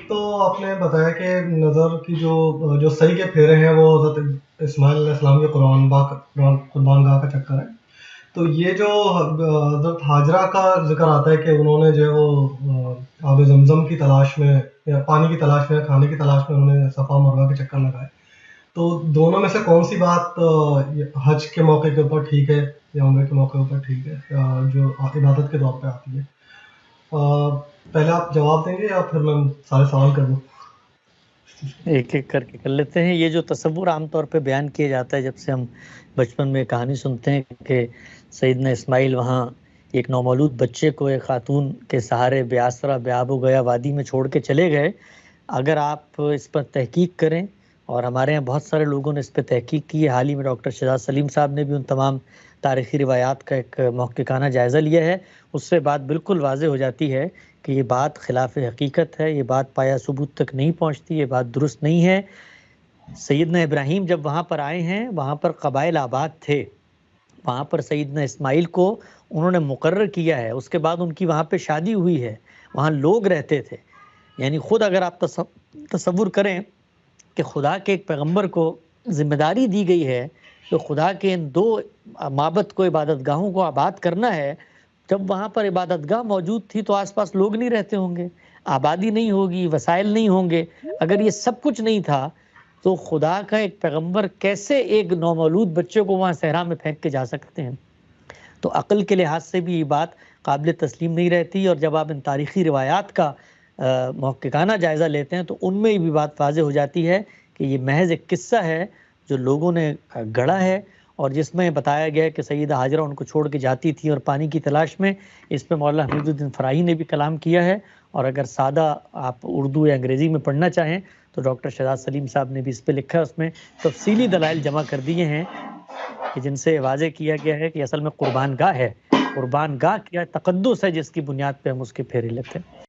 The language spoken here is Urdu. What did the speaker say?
تو آپ نے بتایا کہ نظر کی جو صحیح کے پھیرے ہیں وہ حضرت اسماعیل علیہ السلام کے قربان گاہ کا چکر ہے. تو یہ جو حضرت حاجرہ کا ذکر آتا ہے کہ انہوں نے جو ہے وہ آب زمزم کی تلاش میں یا پانی کی تلاش میں یا کھانے کی تلاش میں انہوں نے صفا مروا کے چکر لگائے. تو دونوں میں سے کون سی بات حج کے موقع کے اوپر ٹھیک ہے یا عمرے کے موقع کے اوپر ٹھیک ہے جو عبادت کے طور پہ آتی ہے؟ پہلے آپ جواب دیں گے یا پھر میں سارے سوال کر دوں؟ ایک ایک کر کے کر لیتے ہیں. یہ جو تصور عام طور پہ بیان کیا جاتا ہے جب سے ہم بچپن میں کہانی سنتے ہیں کہ سیدنا اسماعیل وہاں ایک نومولود بچے کو ایک خاتون کے سہارے بے آسرا بے آب و گیا وادی میں چھوڑ کے چلے گئے. اگر آپ اس پر تحقیق کریں، اور ہمارے یہاں بہت سارے لوگوں نے اس پہ تحقیق کی ہے، حال ہی میں ڈاکٹر شہزاد سلیم صاحب نے بھی ان تمام تاریخی روایات کا ایک محققانہ جائزہ لیا ہے، اس سے بات بالکل واضح ہو جاتی ہے کہ یہ بات خلاف حقیقت ہے، یہ بات پایا ثبوت تک نہیں پہنچتی، یہ بات درست نہیں ہے. سیدنا ابراہیم جب وہاں پر آئے ہیں، وہاں پر قبائل آباد تھے، وہاں پر سیدنا اسماعیل کو انہوں نے مقرر کیا ہے، اس کے بعد ان کی وہاں پہ شادی ہوئی ہے، وہاں لوگ رہتے تھے. یعنی خود اگر آپ تصور کریں کہ خدا کے ایک پیغمبر کو ذمہ داری دی گئی ہے کہ خدا کے ان دو معبد کو، عبادت گاہوں کو آباد کرنا ہے، جب وہاں پر عبادت گاہ موجود تھی تو آس پاس لوگ نہیں رہتے ہوں گے، آبادی نہیں ہوگی، وسائل نہیں ہوں گے. اگر یہ سب کچھ نہیں تھا تو خدا کا ایک پیغمبر کیسے ایک نومولود بچے کو وہاں صحرا میں پھینک کے جا سکتے ہیں؟ تو عقل کے لحاظ سے بھی یہ بات قابل تسلیم نہیں رہتی. اور جب آپ ان تاریخی روایات کا محققانہ جائزہ لیتے ہیں تو ان میں یہ بھی بات واضح ہو جاتی ہے کہ یہ محض ایک قصہ ہے جو لوگوں نے گڑھا ہے، اور جس میں بتایا گیا ہے کہ سیدہ حاجرہ ان کو چھوڑ کے جاتی تھی اور پانی کی تلاش میں. اس پہ مولانا حمید الدین فراہی نے بھی کلام کیا ہے، اور اگر سادہ آپ اردو یا انگریزی میں پڑھنا چاہیں تو ڈاکٹر شہزاد سلیم صاحب نے بھی اس پہ لکھا ہے، اس میں تفصیلی دلائل جمع کر دیے ہیں کہ جن سے واضح کیا گیا ہے کہ اصل میں قربان گاہ ہے، قربان گاہ کیا تقدس ہے جس کی بنیاد پہ ہم اس کے پھیرے لیتے ہیں.